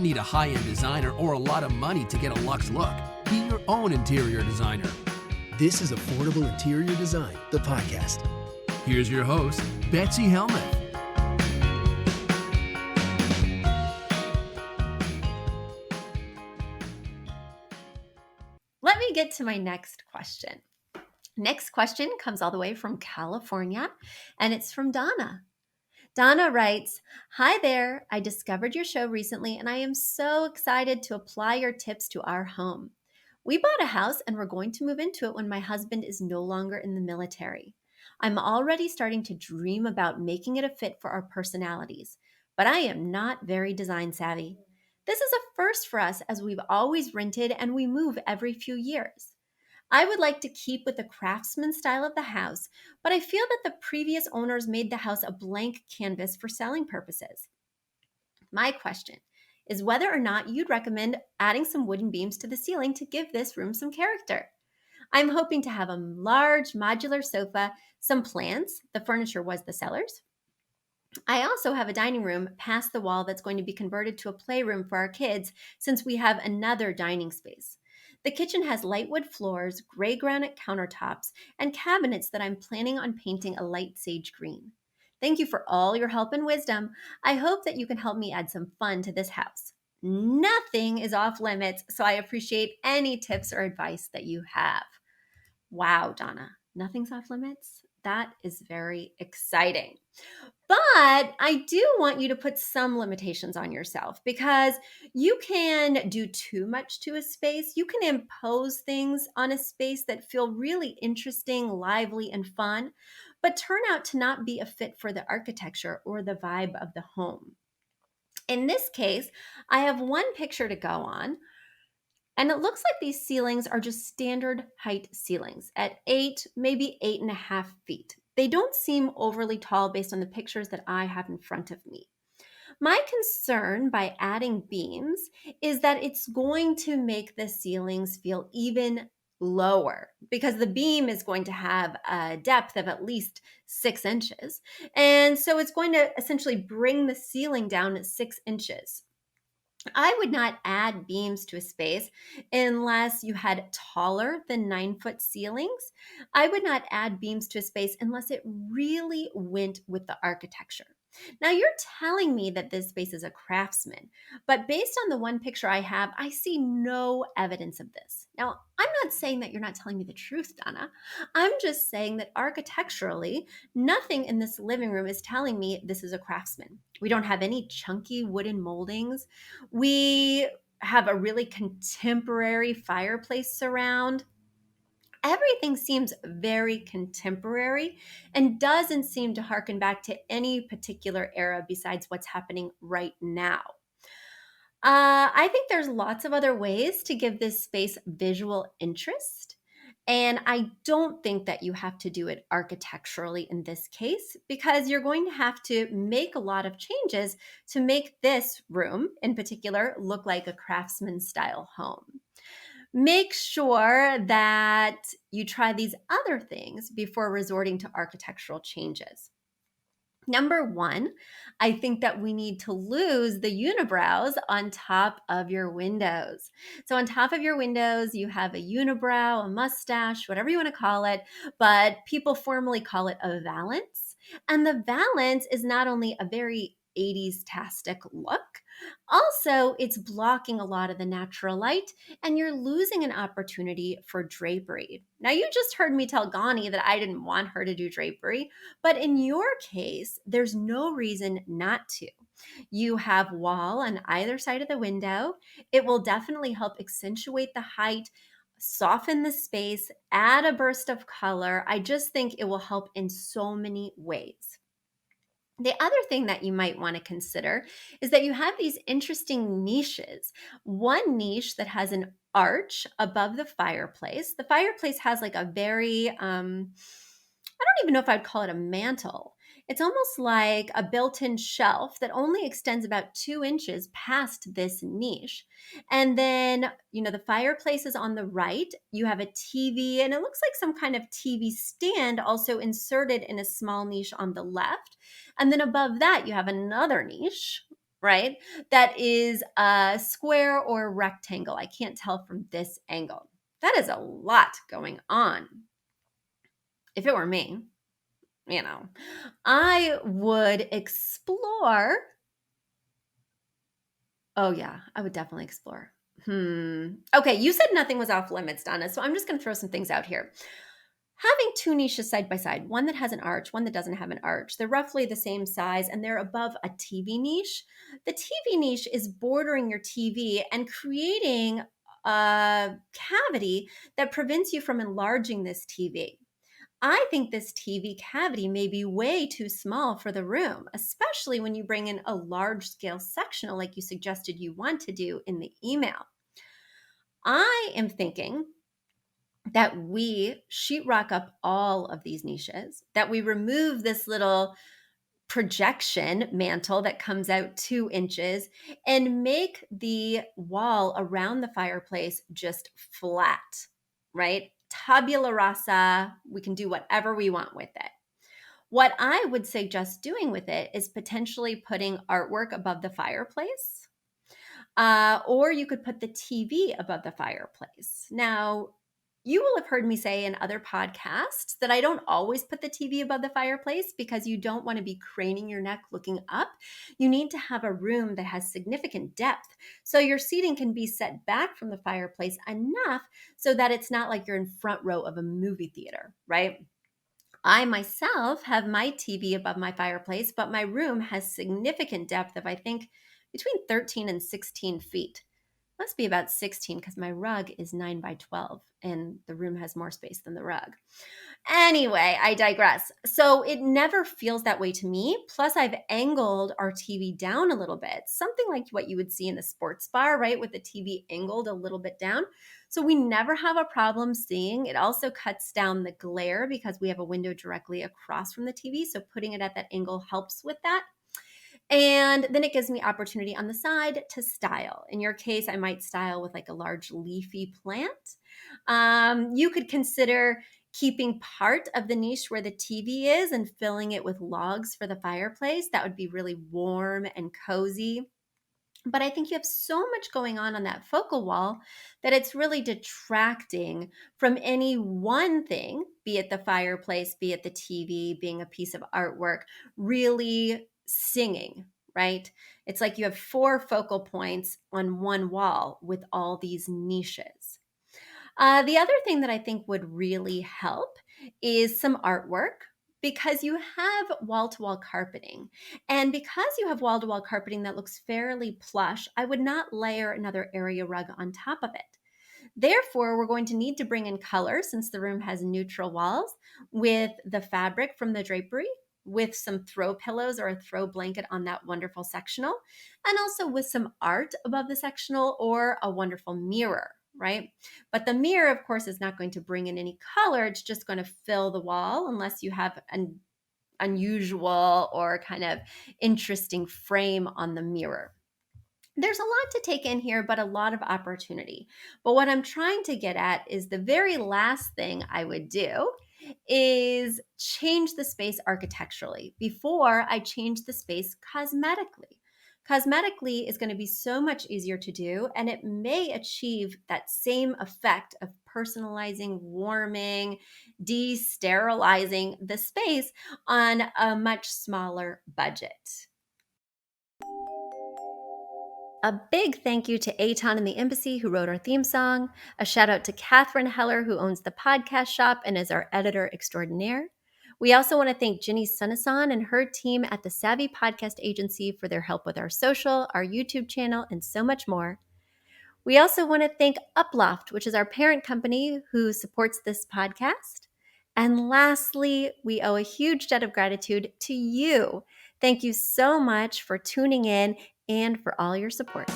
don't need a high-end designer or a lot of money to get a luxe look. Be your own interior designer. This is Affordable Interior Design, the podcast. Here's your host, Betsy Helmuth. Let me get to my next question. Next question comes all the way from California, and it's from Donna. Donna writes, "Hi there. I discovered your show recently, and I am so excited to apply your tips to our home. We bought a house, and we're going to move into it when my husband is no longer in the military. I'm already starting to dream about making it a fit for our personalities, but I am not very design savvy. This is a first for us as we've always rented and we move every few years. I would like to keep with the craftsman style of the house, but I feel that the previous owners made the house a blank canvas for selling purposes. My question is whether or not you'd recommend adding some wooden beams to the ceiling to give this room some character. I'm hoping to have a large modular sofa, some plants. The furniture was the sellers. I also have a dining room past the wall that's going to be converted to a playroom for our kids since we have another dining space. The kitchen has light wood floors, gray granite countertops, and cabinets that I'm planning on painting a light sage green. Thank you for all your help and wisdom. I hope that you can help me add some fun to this house. Nothing is off limits, so I appreciate any tips or advice that you have." Wow, Donna, nothing's off limits? That is very exciting. But I do want you to put some limitations on yourself because you can do too much to a space. You can impose things on a space that feel really interesting, lively, and fun, but turn out to not be a fit for the architecture or the vibe of the home. In this case, I have one picture to go on. And it looks like these ceilings are just standard height ceilings at 8, maybe 8.5 feet. They don't seem overly tall based on the pictures that I have in front of me. My concern by adding beams is that it's going to make the ceilings feel even lower because the beam is going to have a depth of at least 6 inches. And so it's going to essentially bring the ceiling down 6 inches. I would not add beams to a space unless you had taller than 9-foot ceilings. I would not add beams to a space unless it really went with the architecture. Now, you're telling me that this space is a craftsman, but based on the one picture I have, I see no evidence of this. Now, I'm not saying that you're not telling me the truth, Donna. I'm just saying that architecturally, nothing in this living room is telling me this is a craftsman. We don't have any chunky wooden moldings. We have a really contemporary fireplace surround. Everything seems very contemporary and doesn't seem to harken back to any particular era besides what's happening right now. I think there's lots of other ways to give this space visual interest. And I don't think that you have to do it architecturally in this case because you're going to have to make a lot of changes to make this room in particular look like a craftsman style home. Make sure that you try these other things before resorting to architectural changes. Number one, I think that we need to lose the unibrows on top of your windows. So on top of your windows, you have a unibrow, a mustache, whatever you want to call it, but people formally call it a valance. And the valance is not only a very 80s-tastic look, also it's blocking a lot of the natural light and you're losing an opportunity for drapery. Now, you just heard me tell Gani that I didn't want her to do drapery, but in your case, there's no reason not to. You have wall on either side of the window. It will definitely help accentuate the height, soften the space, add a burst of color. I just think it will help in so many ways. The other thing that you might want to consider is that you have these interesting niches. One niche that has an arch above the fireplace. The fireplace has like a very, I don't even know if I'd call it a mantle. It's almost like a built-in shelf that only extends about 2 inches past this niche. And then, the fireplace is on the right. You have a TV, and it looks like some kind of TV stand also inserted in a small niche on the left. And then above that, you have another niche right? That is a square or a rectangle. I can't tell from this angle. That is a lot going on. If it were me, I would explore. Oh, yeah, I would definitely explore. Okay, you said nothing was off limits, Donna, so I'm just going to throw some things out here. Having two niches side by side, one that has an arch, one that doesn't have an arch, they're roughly the same size and they're above a TV niche. The TV niche is bordering your TV and creating a cavity that prevents you from enlarging this TV. I think this TV cavity may be way too small for the room, especially when you bring in a large scale sectional like you suggested you want to do in the email. I am thinking that we sheetrock up all of these niches, that we remove this little projection mantle that comes out 2 inches and make the wall around the fireplace just flat, right? Tabula rasa, we can do whatever we want with it. What I would suggest doing with it is potentially putting artwork above the fireplace, or you could put the TV above the fireplace. Now, you will have heard me say in other podcasts that I don't always put the TV above the fireplace because you don't want to be craning your neck looking up. You need to have a room that has significant depth. So your seating can be set back from the fireplace enough so that it's not like you're in front row of a movie theater, right? I myself have my TV above my fireplace, but my room has significant depth of, I think, between 13 and 16 feet. Must be about 16 because my rug is 9 by 12 and the room has more space than the rug. Anyway, I digress. So it never feels that way to me. Plus, I've angled our TV down a little bit, something like what you would see in a sports bar, right? With the TV angled a little bit down. So we never have a problem seeing. It also cuts down the glare because we have a window directly across from the TV. So putting it at that angle helps with that. And then it gives me opportunity on the side to style. In your case, I might style with like a large leafy plant. You could consider keeping part of the niche where the TV is and filling it with logs for the fireplace. That would be really warm and cozy. But I think you have so much going on that focal wall that it's really detracting from any one thing, be it the fireplace, be it the TV, being a piece of artwork, really singing, right? It's like you have 4 focal points on one wall with all these niches. The other thing that I think would really help is some artwork because you have wall-to-wall carpeting. And because you have wall-to-wall carpeting that looks fairly plush, I would not layer another area rug on top of it. Therefore, we're going to need to bring in color since the room has neutral walls with the fabric from the drapery, with some throw pillows or a throw blanket on that wonderful sectional, and also with some art above the sectional or a wonderful mirror, right? But the mirror, of course, is not going to bring in any color. It's just going to fill the wall unless you have an unusual or kind of interesting frame on the mirror. There's a lot to take in here, but a lot of opportunity. But what I'm trying to get at is the very last thing I would do is change the space architecturally before I change the space cosmetically. Cosmetically is going to be so much easier to do, and it may achieve that same effect of personalizing, warming, de-sterilizing the space on a much smaller budget. A big thank you to Aton and the Embassy who wrote our theme song. A shout out to Catherine Heller who owns the podcast shop and is our editor extraordinaire. We also want to thank Ginny Sunasan and her team at the Savvy Podcast Agency for their help with our social, our YouTube channel, and so much more. We also want to thank Uploft, which is our parent company who supports this podcast. And lastly, we owe a huge debt of gratitude to you. Thank you so much for tuning in and for all your support.